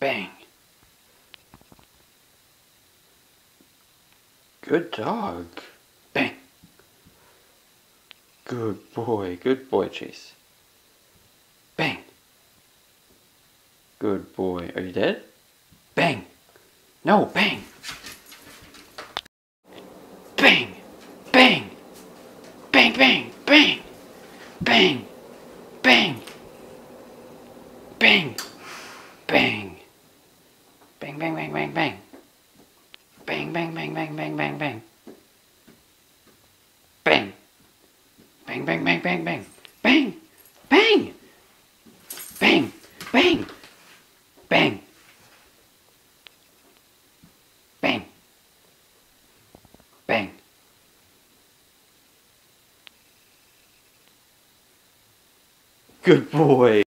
Bang. Good dog. Bang. Good boy, Chase. Bang. Good boy. Are you dead? Bang. No, bang. Bang. Bang. Bang, bang, bang. Bang. Bang. Bang. Bang. Bang, bang, bang, bang, bang. Bang, bang, bang, bang, bang, bang, bang. Bang. Bang, bang, bang, bang, bang. Bang. Bang. Bang. Bang. Bang. Bang. Bang. Good boy.